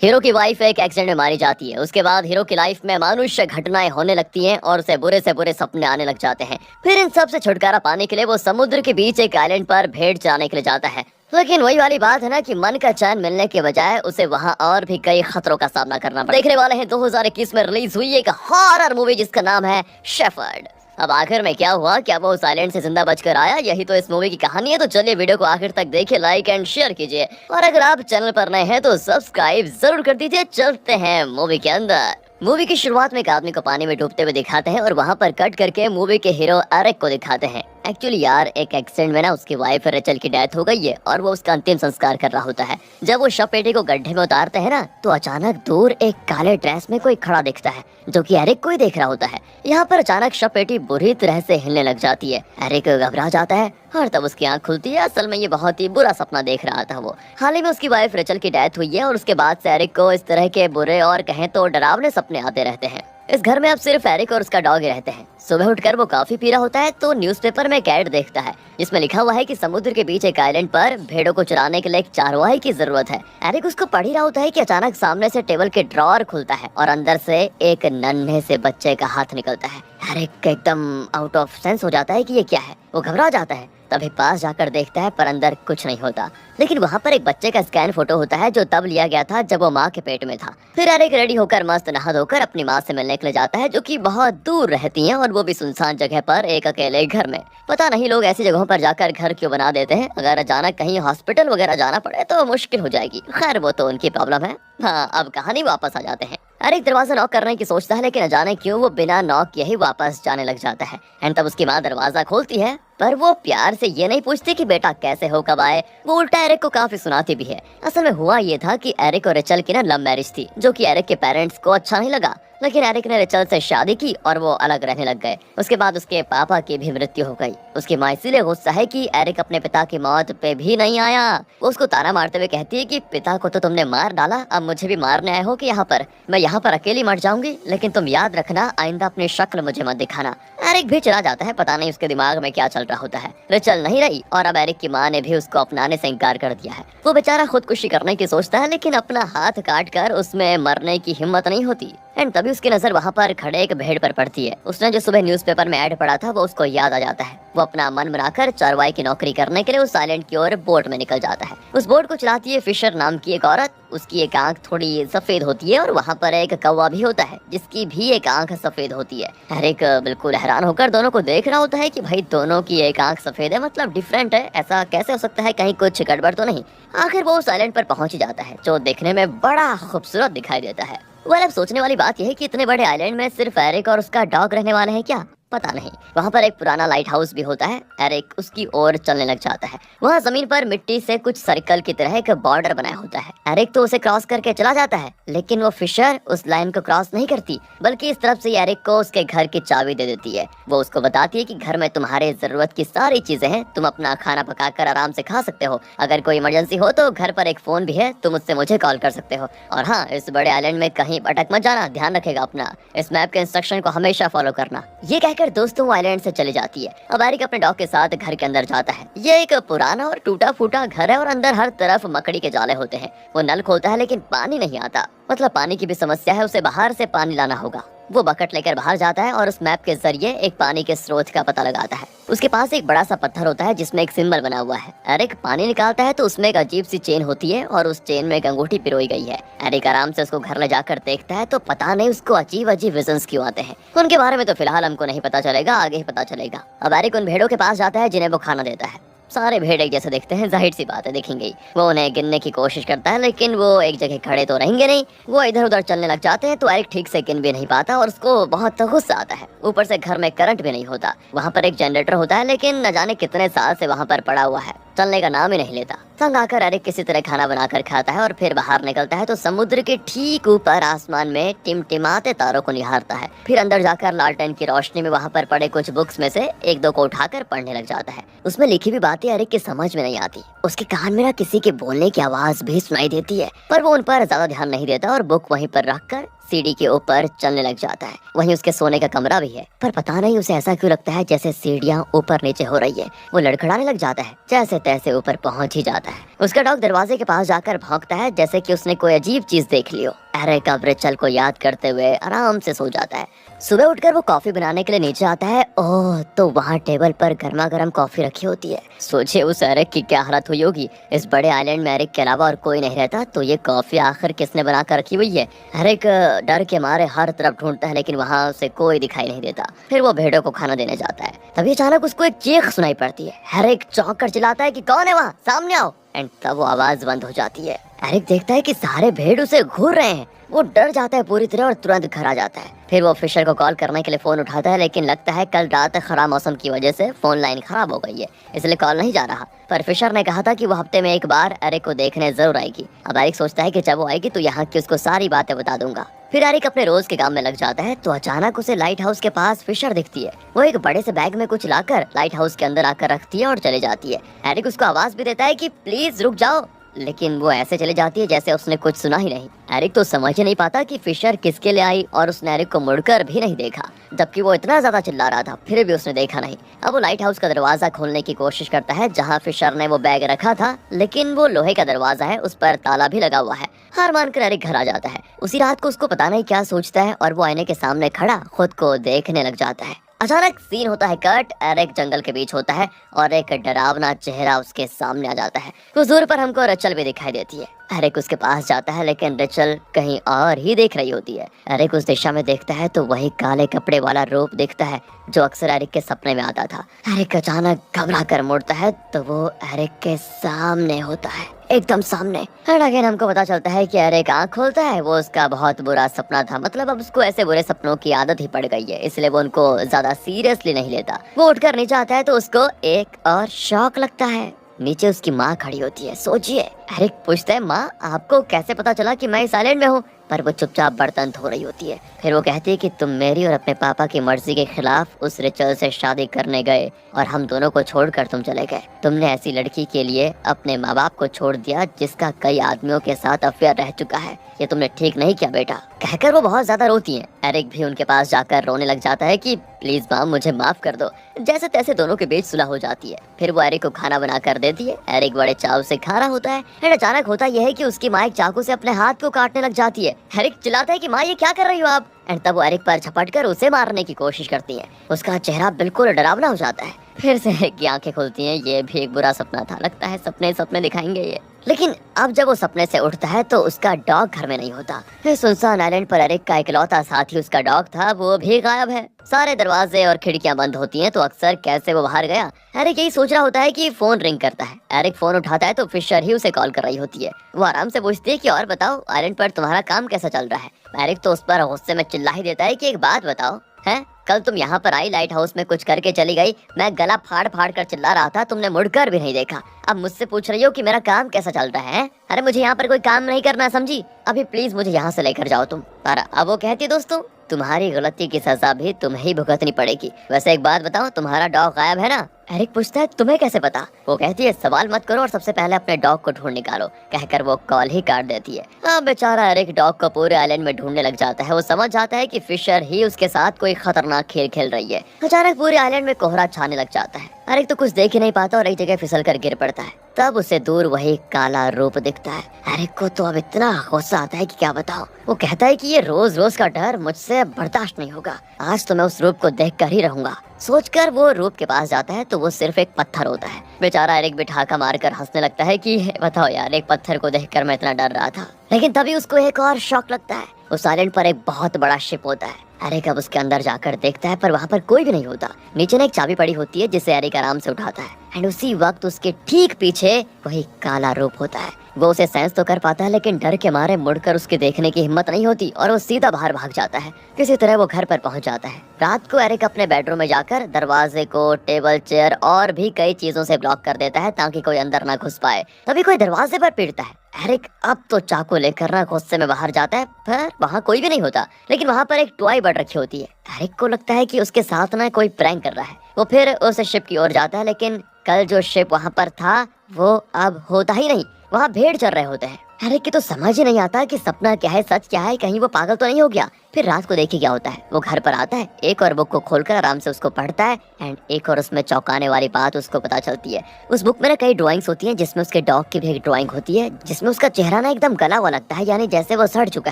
Hero की wife एक accident में मारी जाती है। उसके बाद हीरो की लाइफ में मानुष्य घटनाएं होने लगती हैं और उसे बुरे से बुरे सपने आने लग जाते हैं। फिर इन सब से छुटकारा पाने के लिए वो समुद्र के बीच एक आइलैंड पर भेड़ चराने के लिए जाता है। लेकिन वही वाली बात है ना कि मन का चैन मिलने के बजाय उसे वहाँ और भी कई खतरों का सामना करना पड़ा। देखने वाले हैं 2021 में रिलीज हुई एक हॉरर मूवी जिसका नाम है शेफर्ड। अब आखिर में क्या हुआ, क्या वो उस आइलैंड से जिंदा बचकर आया, यही तो इस मूवी की कहानी है। तो चलिए वीडियो को आखिर तक देखिए, लाइक एंड शेयर कीजिए और अगर आप चैनल पर नए हैं तो सब्सक्राइब जरूर कर दीजिए। चलते हैं मूवी के अंदर। मूवी की शुरुआत में एक आदमी को पानी में डूबते हुए दिखाते हैं और वहाँ पर कट करके मूवी के हीरो एरिक को दिखाते हैं। एक्चुअली यार एक एक्सीडेंट में ना उसकी वाइफ रेचल की डेथ हो गई है और वो उसका अंतिम संस्कार कर रहा होता है। जब वो शव पेटी को गड्ढे में उतारते हैं ना तो अचानक दूर एक काले ड्रेस में कोई खड़ा दिखता है जो कि एरिक को ही देख रहा होता है। यहाँ पर अचानक शव पेटी बुरी तरह से हिलने लग जाती है। एरिक घबरा जाता है और तब उसकी आंख खुलती है। असल में ये बहुत ही बुरा सपना देख रहा था। वो हाल ही में उसकी वाइफ रेचल की डेथ हुई है और उसके बाद से एरिक को इस तरह के बुरे और कहें तो डरावने सपने आते रहते हैं। इस घर में अब सिर्फ एरिक और उसका डॉग ही रहते हैं। सुबह उठकर वो काफी पी रहा होता है तो न्यूज़पेपर में एक ऐड देखता है जिसमें लिखा हुआ है कि समुद्र के बीच एक आइलैंड पर भेड़ों को चराने के लिए एक चारवाही की जरूरत है। एरिक उसको पढ़ ही रहा होता है कि अचानक सामने से टेबल के ड्रॉअर खुलता है और अंदर से एक नन्हे से बच्चे का हाथ निकलता है। एरिक एकदम आउट ऑफ सेंस हो जाता है कि ये क्या है। वो घबरा जाता है, तभी पास जाकर देखता है पर अंदर कुछ नहीं होता। लेकिन वहाँ पर एक बच्चे का स्कैन फोटो होता है जो तब लिया गया था जब वो माँ के पेट में था। फिर एरिक रेडी होकर मस्त नहा धोकर अपनी माँ से मिलने के लिए जाता है जो कि बहुत दूर रहती हैं और वो भी सुनसान जगह पर एक अकेले घर में। पता नहीं लोग ऐसी जगहों पर जाकर घर क्यों बना देते हैं। अगर अचानक कहीं हॉस्पिटल वगैरह जाना पड़े तो मुश्किल हो जाएगी। खैर वो तो उनकी प्रॉब्लम है। हाँ अब कहानी वापस आ जाते हैं। एरिक दरवाजा नॉक करने की सोचता है लेकिन न जाने क्यों वो बिना नॉक किए ही वापस जाने लग जाता है। एंड तब उसकी माँ दरवाजा खोलती है पर वो प्यार से ये नहीं पूछती कि बेटा कैसे हो, कब आए। वो उल्टा एरिक को काफी सुनाती भी है। असल में हुआ ये था कि एरिक और रेचल की ना लव मैरिज थी जो कि एरिक के पेरेंट्स को अच्छा नहीं लगा। लेकिन एरिक ने रेचल से शादी की और वो अलग रहने लग गए। उसके बाद उसके पापा की भी मृत्यु हो गई। उसकी माँ इसीलिए गुस्सा है कि एरिक अपने पिता की मौत पे भी नहीं आया। वो उसको ताना मारते हुए कहती है कि पिता को तो तुमने मार डाला, अब मुझे भी मारने आए हो कि यहाँ पर मैं यहाँ पर अकेली मर जाऊंगी, लेकिन तुम याद रखना आइंदा अपनी शक्ल मुझे मत दिखाना। एरिक भी चला जाता है। पता नहीं उसके दिमाग में क्या चल रहा होता है। रेचल नहीं रही और अब एरिक की माँ ने भी उसको अपनाने से इनकार कर दिया है। वो बेचारा खुदकुशी करने की सोचता है लेकिन अपना हाथ काट कर उसमें मरने की हिम्मत नहीं होती। एंड तभी उसकी नजर वहाँ पर खड़े एक भेड़ पर पड़ती है। उसने जो सुबह न्यूज़पेपर में ऐड पढ़ा था वो उसको याद आ जाता है। वो अपना मन बनाकर चरवाई की नौकरी करने के लिए उस आइलैंड की ओर बोट में निकल जाता है। उस बोट को चलाती है फिशर नाम की एक औरत। उसकी एक आंख थोड़ी सफेद होती है और वहाँ पर एक कौवा भी होता है जिसकी भी एक आंख सफेद होती है। एरिक बिल्कुल हैरान होकर दोनों को देख रहा होता है कि भाई दोनों की एक आंख सफेद है, मतलब डिफरेंट है। ऐसा कैसे हो सकता है, कहीं कुछ गड़बड़ तो नहीं। आखिर वो उस आइलैंड पर पहुंच जाता है जो देखने में बड़ा खूबसूरत दिखाई देता है। अब सोचने वाली बात यह है कि इतने बड़े आइलैंड में सिर्फ एरिक और उसका डॉग रहने वाले हैं क्या, पता नहीं। वहाँ पर एक पुराना लाइट हाउस भी होता है। एरिक उसकी ओर चलने लग जाता है। वहाँ जमीन पर मिट्टी से कुछ सर्कल की तरह एक बॉर्डर बनाया होता है। एरिक तो उसे क्रॉस करके चला जाता है लेकिन वो फिशर उस लाइन को क्रॉस नहीं करती बल्कि इस तरफ से एरिक को उसके घर की चाबी दे देती है। वो उसको बताती है कि घर में तुम्हारे जरूरत की सारी चीजें हैं, तुम अपना खाना पकाकर आराम से खा सकते हो। अगर कोई इमरजेंसी हो तो घर पर एक फोन भी है, तुम उससे मुझे कॉल कर सकते हो। और हाँ, इस बड़े आइलैंड में कहीं भटक मत जाना, ध्यान रखेगा अपना। इस मैप के इंस्ट्रक्शन को हमेशा फॉलो करना। ये कहकर दोस्तों वो आइलैंड से चली जाती है। अब एरिक अपने डॉग के साथ घर के अंदर जाता है। ये एक पुराना और टूटा फूटा घर है और अंदर हर तरफ मकड़ी के जाले होते हैं। वो नल खोलता है लेकिन पानी नहीं आता, मतलब पानी की भी समस्या है, उसे बाहर से पानी लाना होगा। वो बकेट लेकर बाहर जाता है और उस मैप के जरिए एक पानी के स्रोत का पता लगाता है। उसके पास एक बड़ा सा पत्थर होता है जिसमें एक सिंबल बना हुआ है। एरिक पानी निकालता है तो उसमें एक अजीब सी चेन होती है और उस चेन में एक अंगूठी पिरोई गई है। एरिक आराम से उसको घर ले जाकर देखता है तो पता नहीं उसको अजीब अजीब विजन्स क्यों आते हैं। उनके बारे में तो फिलहाल हमको नहीं पता चलेगा, आगे ही पता चलेगा। अब एरिक उन भेड़ों के पास जाता है जिन्हें वो खाना देता है। सारे भेड़ एक जैसे दिखते हैं, जाहिर सी बात है दिखेंगे। वो उन्हें गिनने की कोशिश करता है लेकिन वो एक जगह खड़े तो रहेंगे नहीं। वो इधर उधर चलने लग जाते हैं तो एरिक ठीक से गिन भी नहीं पाता और उसको बहुत गुस्सा आता है। ऊपर से घर में करंट भी नहीं होता। वहाँ पर एक जनरेटर होता है लेकिन न जाने कितने साल से वहाँ पर पड़ा हुआ है, चलने का नाम ही नहीं लेता। तंग आकर एरिक किसी तरह खाना बनाकर खाता है और फिर बाहर निकलता है तो समुद्र के ठीक ऊपर आसमान में टिमटिमाते तारों को निहारता है। फिर अंदर जाकर लालटेन की रोशनी में वहाँ पर पड़े कुछ बुक्स में से एक दो को उठाकर पढ़ने लग जाता है। उसमें लिखी हुई बातें एरिक की समझ में नहीं आती। उसके कान में ना किसी के बोलने की आवाज भी सुनाई देती है पर वो उन पर ज्यादा ध्यान नहीं देता और बुक वहीं पर रखकर सीढ़ी के ऊपर चलने लग जाता है। वहीं उसके सोने का कमरा भी है, पर पता नहीं उसे ऐसा क्यों लगता है जैसे सीढ़ियाँ ऊपर नीचे हो रही है। वो लड़खड़ाने लग जाता है, जैसे तैसे ऊपर पहुंच ही जाता है। उसका डॉग दरवाजे के पास जाकर भौंकता है जैसे कि उसने कोई अजीब चीज देख ली हो। एरिक अब रिचल को याद करते हुए आराम से सो जाता है। सुबह उठकर वो कॉफी बनाने के लिए नीचे आता है। ओह, तो वहाँ टेबल पर गर्मा गर्म कॉफी रखी होती है। सोचिए उस एरिक की क्या हालत हुई होगी। इस बड़े आइलैंड में एरिक के अलावा और कोई नहीं रहता, तो ये कॉफी आखिर किसने बना कर रखी हुई है। एरिक डर के मारे हर तरफ ढूंढता है, लेकिन वहाँ उसे कोई दिखाई नहीं देता। फिर वो भेड़ों को खाना देने जाता है। तभी अचानक उसको एक चीख सुनाई पड़ती है। एरिक चौंक कर चिल्लाता है कि कौन है वहाँ, सामने आओ। एंड तब वो आवाज बंद हो जाती है। एरिक देखता है कि सारे भेड़ उसे घूर रहे हैं। वो डर जाता है पूरी तरह और तुरंत घर आ जाता है। फिर वो फिशर को कॉल करने के लिए फोन उठाता है, लेकिन लगता है कल रात खराब मौसम की वजह से फोन लाइन खराब हो गई है, इसलिए कॉल नहीं जा रहा। पर फिशर ने कहा था कि वो हफ्ते में एक बार एरिक को देखने जरूर आएगी। अब एरिक सोचता है कि जब वो आएगी तो यहाँ की उसको सारी बातें बता दूंगा। फिर एरिक अपने रोज के काम में लग जाता है, तो अचानक उसे लाइट हाउस के पास फिशर दिखती है। वो एक बड़े से बैग में कुछ लाकर लाइट हाउस के अंदर आकर रखती है और चले जाती है। एरिक उसको आवाज भी देता है कि प्लीज रुक जाओ, लेकिन वो ऐसे चले जाती है जैसे उसने कुछ सुना ही नहीं। एरिक तो समझ ही नहीं पाता कि फिशर किसके लिए आई, और उसने एरिक को मुड़कर भी नहीं देखा, जबकि वो इतना ज्यादा चिल्ला रहा था, फिर भी उसने देखा नहीं। अब वो लाइट हाउस का दरवाजा खोलने की कोशिश करता है जहाँ फिशर ने वो बैग रखा था, लेकिन वो लोहे का दरवाजा है, उस पर ताला भी लगा हुआ है। हार मानकर एरिक घर आ जाता है। उसी रात को उसको पता नहीं क्या सोचता है और वो आईने के सामने खड़ा खुद को देखने लग जाता है। अचानक सीन होता है कट। एरिक जंगल के बीच होता है और एक डरावना चेहरा उसके सामने आ जाता है। कुछ दूर पर हमको रचल भी दिखाई देती है। एरिक उसके पास जाता है, लेकिन रचल कहीं और ही देख रही होती है। एरिक उस दिशा में देखता है तो वही काले कपड़े वाला रूप दिखता है जो अक्सर एरिक के सपने में आता था। एरिक अचानक घबरा कर मुड़ता है तो वो एरिक के सामने होता है, एकदम सामने। एंड अगेन हमको पता चलता है कि एरिक आँख खोलता है। वो उसका बहुत बुरा सपना था, मतलब अब उसको ऐसे बुरे सपनों की आदत ही पड़ गई है, इसलिए वो उनको ज्यादा सीरियसली नहीं लेता। वो उठकर नीचे आता है तो उसको एक और शौक लगता है। नीचे उसकी माँ खड़ी होती है। सोचिए, एरिक पूछता है, माँ आपको कैसे पता चला कि मैं इस आइलैंड में हूँ? पर वो चुपचाप बर्तन धो रही होती है। फिर वो कहती है कि तुम मेरी और अपने पापा की मर्जी के खिलाफ उस रिचल से शादी करने गए और हम दोनों को छोड़कर तुम चले गए। तुमने ऐसी लड़की के लिए अपने माँ बाप को छोड़ दिया जिसका कई आदमियों के साथ अफेयर रह चुका है। ये तुमने ठीक नहीं किया बेटा। कहकर वो बहुत ज्यादा रोती हैं। एरिक भी उनके पास जाकर रोने लग जाता है कि प्लीज माँ मुझे माफ कर दो। जैसे तैसे दोनों के बीच सुलह हो जाती है। फिर वो एरिक को खाना बना कर देती है। एरिक बड़े चाव से खा रहा होता है। फिर अचानक होता यह है कि उसकी माँ एक चाकू से अपने हाथ को काटने लग जाती है। एरिक चिल्लाता है कि माँ ये क्या कर रही हो आप? एंड तब वो एरिक पर झपट कर उसे मारने की कोशिश करती है। उसका चेहरा बिल्कुल डरावना हो जाता है। फिर से एरिक की आंखें खुलती हैं। ये भी एक बुरा सपना था, लगता है सपने सपने दिखाएंगे ये। लेकिन अब जब वो सपने से उठता है तो उसका डॉग घर में नहीं होता। फिर सुनसान आइलैंड पर एरिक का इकलौता साथी उसका डॉग था, वो भी गायब है। सारे दरवाजे और खिड़कियां बंद होती हैं, तो अक्सर कैसे वो बाहर गया। एरिक यही सोच रहा होता है कि फोन रिंग करता है। एरिक फोन उठाता है तो फिशर ही उसे कॉल कर रही होती है। वो आराम से पूछती है कि और बताओ आइलैंड पर तुम्हारा काम कैसा चल रहा है? एरिक तो उस पर गुस्से में चिल्ला ही देता है कि एक बात बताओ, है कल तुम यहाँ पर आई, लाइट हाउस में कुछ करके चली गई, मैं गला फाड़ फाड़ कर चिल्ला रहा था, तुमने मुड़कर भी नहीं देखा। अब मुझसे पूछ रही हो कि मेरा काम कैसा चल रहा है? अरे मुझे यहाँ पर कोई काम नहीं करना, समझी? अभी प्लीज मुझे यहाँ से लेकर जाओ तुम। पर अब वो कहती है, दोस्तों तुम्हारी गलती की सजा भी तुम्हें ही भुगतनी पड़ेगी। वैसे एक बात बताओ, तुम्हारा डॉग गायब है ना? एरिक पूछता है, तुम्हें कैसे पता? वो कहती है, सवाल मत करो और सबसे पहले अपने डॉग को ढूंढ निकालो। कहकर वो कॉल ही काट देती है। अब बेचारा एरिक डॉग को पूरे आइलैंड में ढूंढने लग जाता है। वो समझ जाता है कि फिशर ही उसके साथ कोई खतरनाक खेल खेल रही है। अचानक पूरे आइलैंड में कोहरा छाने लग जाता है। एरिक तो कुछ देख ही नहीं पाता और एक जगह फिसल कर गिर पड़ता है। तब उसे दूर वही काला रूप दिखता है। एरिक को तो अब इतना गुस्सा आता है कि क्या बताओ। वो कहता है कि ये रोज रोज का डर मुझसे बर्दाश्त नहीं होगा, आज तो मैं उस रूप को देख कर ही रहूंगा। सोचकर वो रूप के पास जाता है तो वो सिर्फ एक पत्थर होता है। बेचारा एरिक भी ठाका मारकर हंसने लगता है कि बताओ यार, एक पत्थर को देखकर मैं इतना डर रहा था। लेकिन तभी उसको एक और शौक लगता है। उस आइलैंड पर एक बहुत बड़ा शिप होता है। एरिक अब उसके अंदर जाकर देखता है, पर वहाँ पर कोई भी नहीं होता। नीचे ना एक चाबी पड़ी होती है जिसे एरिक आराम से उठाता है। एंड उसी वक्त उसके ठीक पीछे वही काला रूप होता है। वो उसे सेंस तो कर पाता है, लेकिन डर के मारे मुड़कर उसके देखने की हिम्मत नहीं होती और वो सीधा बाहर भाग जाता है। किसी तरह वो घर पर पहुंच जाता है। रात को एरिक अपने बेडरूम में जाकर दरवाजे को, टेबल, चेयर और भी कई चीजों से ब्लॉक कर देता है ताकि कोई अंदर ना घुस पाए। तभी कोई दरवाजे पर पीटता है। एरिक अब तो चाकू लेकर ना गुस्से में बाहर जाता है, पर वहाँ कोई भी नहीं होता। लेकिन वहाँ पर एक टॉय बर्ड रखी होती है। एरिक को लगता है कि उसके साथ ना कोई प्रैंक कर रहा है। वो फिर उस शिप की ओर जाता है, लेकिन कल जो शिप वहाँ पर था वो अब होता ही नहीं। वहाँ भेड़ चर रहे होते हैं। एरिक की तो समझ ही नहीं आता कि सपना क्या है, सच क्या है, कहीं वो पागल तो नहीं हो गया। फिर रात को देखिए क्या होता है। वो घर पर आता है, एक और बुक को खोलकर आराम से उसको पढ़ता है एंड एक और उसमें चौंकाने वाली बात उसको पता चलती है। उस बुक में ना कई ड्राइंग्स होती हैं, जिसमें उसके डॉग की भी एक ड्राइंग होती है, जिसमें उसका चेहरा ना एकदम गला हुआ लगता है, यानी जैसे वो सड़ चुका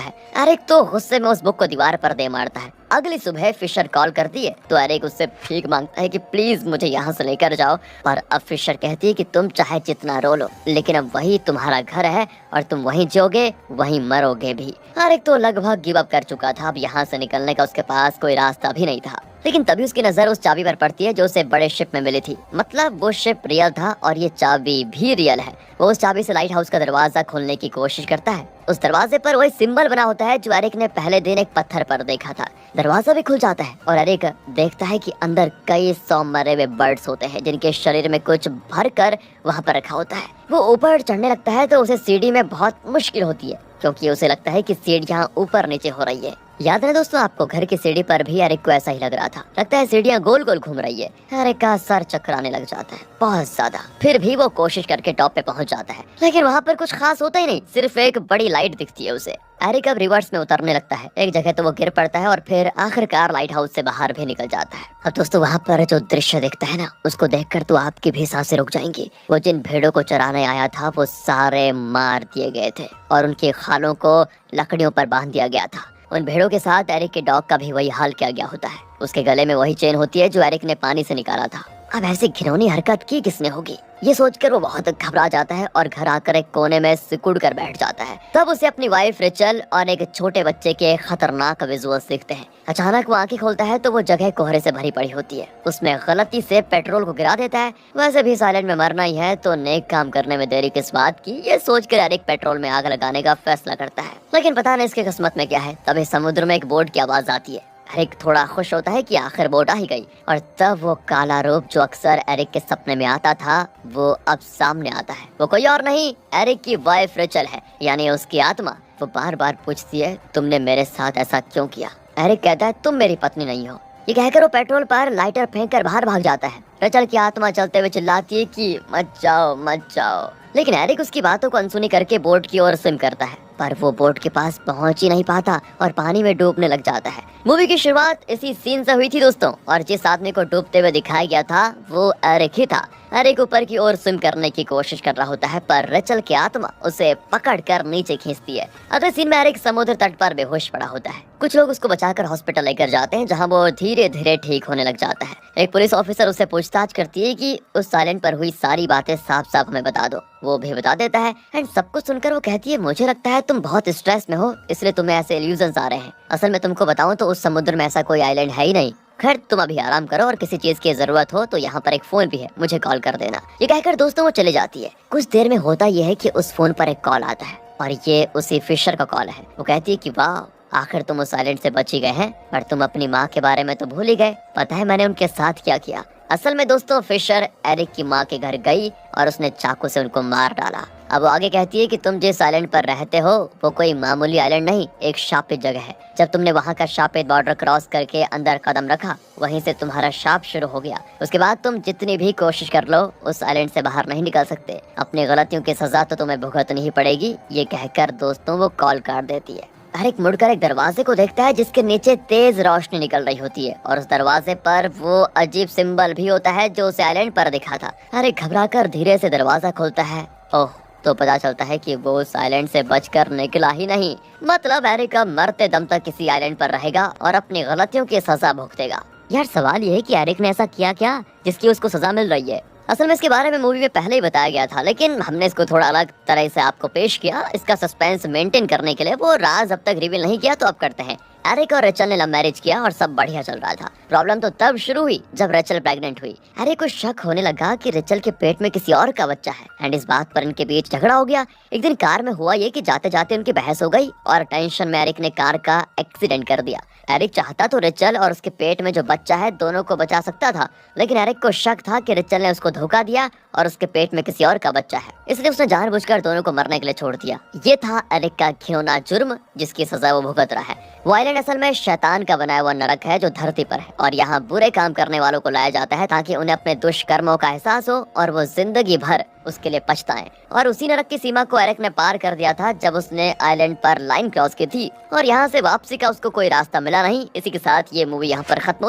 है। एरिक तो गुस्से में उस बुक को दीवार पर दे मारता है। अगली सुबह फिशर कॉल करती है तो एरिक उससे भीख मांगता है कि प्लीज मुझे यहाँ से लेकर जाओ, पर अब फिशर कहती है कि तुम चाहे जितना रो लो, लेकिन अब वही तुम्हारा घर है और तुम वहीं जियोगे वहीं मरोगे भी। एरिक तो लगभग गिव अप कर चुका था। अब यहाँ से निकलने का उसके पास कोई रास्ता भी नहीं था। लेकिन तभी उसकी नजर उस चाबी पर पड़ती है जो उसे बड़े शिप में मिली थी। मतलब वो शिप रियल था और ये चाबी भी रियल है। वो उस चाबी से लाइट हाउस का दरवाजा खोलने की कोशिश करता है। उस दरवाजे पर वही सिंबल बना होता है जो एरिक ने पहले दिन एक पत्थर पर देखा था। दरवाजा भी खुल जाता है और एरिक देखता है कि अंदर कई 100 मरे हुए बर्ड्स होते हैं, जिनके शरीर में कुछ भर कर वहाँ पर रखा होता है। वो ऊपर चढ़ने लगता है तो उसे सीढ़ी में बहुत मुश्किल होती है, क्योंकि उसे लगता है कि सीढ़ियाँ ऊपर नीचे हो रही है। याद है दोस्तों आपको, घर की सीढ़ी पर भी एरिक को ऐसा ही लग रहा था। लगता है सीढ़ियाँ गोल गोल घूम रही है। एरिक का सर चकराने लग जाता है बहुत ज्यादा। फिर भी वो कोशिश करके टॉप पे पहुंच जाता है, लेकिन वहाँ पर कुछ खास होता ही नहीं, सिर्फ एक बड़ी लाइट दिखती है उसे। एरिक अब रिवर्स में उतरने लगता है। एक जगह तो वो गिर पड़ता है और फिर आखिरकार लाइट हाउस से बाहर भी निकल जाता है। अब दोस्तों वहाँ पर जो दृश्य दिखता है ना, उसको देखकर तो आपकी भी सांसें रुक जाएंगी। वो जिन भेड़ों को चराने आया था वो सारे मार दिए गए थे और उनके खालों को लकड़ियों पर बांध दिया गया था। उन भेड़ों के साथ एरिक के डॉग का भी वही हाल किया गया होता है। उसके गले में वही चेन होती है जो एरिक ने पानी से निकाला था। अब ऐसी घिनौनी हरकत की किसने होगी, ये सोचकर वो बहुत घबरा जाता है और घर आकर एक कोने में सिकुड़ कर बैठ जाता है। तब उसे अपनी वाइफ रेचल और एक छोटे बच्चे के खतरनाक विजुअल्स दिखते हैं। अचानक वो आंखें खोलता है तो वो जगह कोहरे से भरी पड़ी होती है। उसमें गलती से पेट्रोल को गिरा देता है। वैसे भी साइलेंट में मरना ही है तो नेक काम करने में देरी किस बात की, ये सोचकर एरिक पेट्रोल में आग लगाने का फैसला करता है। लेकिन पता नहीं इसके किस्मत में क्या है, तभी समुद्र में एक बोट की आवाज आती है। एरिक थोड़ा खुश होता है कि आखिर बोट आ ही गई, और तब वो काला रूप जो अक्सर एरिक के सपने में आता था वो अब सामने आता है। वो कोई और नहीं, एरिक की वाइफ रेचल है, यानी उसकी आत्मा। वो बार बार पूछती है तुमने मेरे साथ ऐसा क्यों किया। एरिक कहता है तुम मेरी पत्नी नहीं हो। ये कहकर वो पेट्रोल पर लाइटर फेंक कर बाहर भाग जाता है। रेचल की आत्मा चलते हुए चिल्लाती है कि मत जाओ मत जाओ, लेकिन एरिक उसकी बातों को अनसुनी करके बोट की ओर स्विम करता है, पर वो बोट के पास पहुंच ही नहीं पाता और पानी में डूबने लग जाता है। मूवी की शुरुआत इसी सीन से हुई थी दोस्तों, और जिस आदमी को डूबते हुए दिखाया गया था वो एरिक ही था। एरिक ऊपर की ओर स्विम करने की कोशिश कर रहा होता है, पर रेचल की आत्मा उसे पकड़कर नीचे खींचती है। अगले सीन में एरिक समुद्र तट पर बेहोश पड़ा होता है। कुछ लोग उसको बचाकर हॉस्पिटल लेकर जाते हैं, जहाँ वो धीरे धीरे ठीक होने लग जाता है। एक पुलिस ऑफिसर उससे पूछताछ करती है कि उस साइलेंट पर हुई सारी बातें साफ साफ हमें बता दो। वो भी बता देता है एंड सब कुछ सुनकर वो कहती है मुझे लगता है तुम बहुत स्ट्रेस में हो, इसलिए तुम्हें ऐसे इल्यूजन्स आ रहे हैं। असल में तुमको बताऊं तो उस समुद्र में ऐसा कोई आइलैंड है ही नहीं। खैर तुम अभी आराम करो और किसी चीज की जरूरत हो तो यहाँ पर एक फोन भी है, मुझे कॉल कर देना। ये कहकर दोस्तों वो चले जाती है। कुछ देर में होता यह है कि उस फोन पर एक कॉल आता है और ये उसी फिशर का कॉल है। वो कहती है कि वाह आखिर तुम उस आइलैंड से बच ही गए हैं, पर तुम अपनी माँ के बारे में तो भूल ही गए। पता है मैंने उनके साथ क्या किया। असल में दोस्तों फिशर एरिक की माँ के घर गई और उसने चाकू से उनको मार डाला। अब वो आगे कहती है कि तुम जिस आइलैंड पर रहते हो वो कोई मामूली आइलैंड नहीं, एक शापित जगह है। जब तुमने वहाँ का शापित बॉर्डर क्रॉस करके अंदर कदम रखा, वहीं से तुम्हारा शाप शुरू हो गया। उसके बाद तुम जितनी भी कोशिश कर लो उस आइलैंड से बाहर नहीं निकल सकते। अपनी गलतियों की सजा तो तुम्हें भुगतनी ही पड़ेगी। ये कहकर दोस्तों वो कॉल काट देती है। एरिक मुड़कर एक दरवाजे को देखता है जिसके नीचे तेज रोशनी निकल रही होती है, और उस दरवाजे पर वो अजीब सिंबल भी होता है जो उसे आइलैंड पर दिखा था। एरिक घबराकर धीरे से दरवाजा खोलता है। ओह, तो पता चलता है कि वो उस आइलैंड से बचकर निकला ही नहीं। मतलब एरिक अब मरते दम तक किसी आइलैंड पर रहेगा और अपनी गलतियों की सजा भुगतेगा। यार सवाल ये है कि एरिक ने ऐसा किया क्या जिसकी उसको सजा मिल रही है। असल में इसके बारे में मूवी में पहले ही बताया गया था, लेकिन हमने इसको थोड़ा अलग तरह से आपको पेश किया। इसका सस्पेंस मेंटेन करने के लिए वो राज अब तक रिवील नहीं किया, तो अब करते हैं। एरिक और रेचल ने लव मैरिज किया और सब बढ़िया चल रहा था। प्रॉब्लम तो तब शुरू हुई जब रेचल प्रेग्नेंट हुई। एरिक को शक होने लगा कि रेचल के पेट में किसी और का बच्चा है, एंड इस बात पर इनके बीच झगड़ा हो गया। एक दिन कार में हुआ ये कि जाते जाते उनकी बहस हो गई और टेंशन में एरिक ने कार का एक्सीडेंट कर दिया। एरिक चाहता तो रेचल और उसके पेट में जो बच्चा है दोनों को बचा सकता था, लेकिन एरिक को शक था कि रेचल ने उसको धोखा दिया और उसके पेट में किसी और का बच्चा है, इसलिए उसने जानबूझकर दोनों को मरने के लिए छोड़ दिया। ये था एरिक का घिनौना जुर्म जिसकी सजा वो भुगत रहा है। वो आइलैंड असल में शैतान का बनाया हुआ नरक है जो धरती पर है, और यहाँ बुरे काम करने वालों को लाया जाता है ताकि उन्हें अपने दुष्कर्मों का एहसास हो और वो जिंदगी भर उसके लिए पछताएं। और उसी नरक की सीमा को एरिक ने पार कर दिया था जब उसने आइलैंड पर लाइन क्रॉस की थी और यहाँ से वापसी का उसको कोई रास्ता मिला नहीं। इसी के साथ ये मूवी यहाँ पर खत्म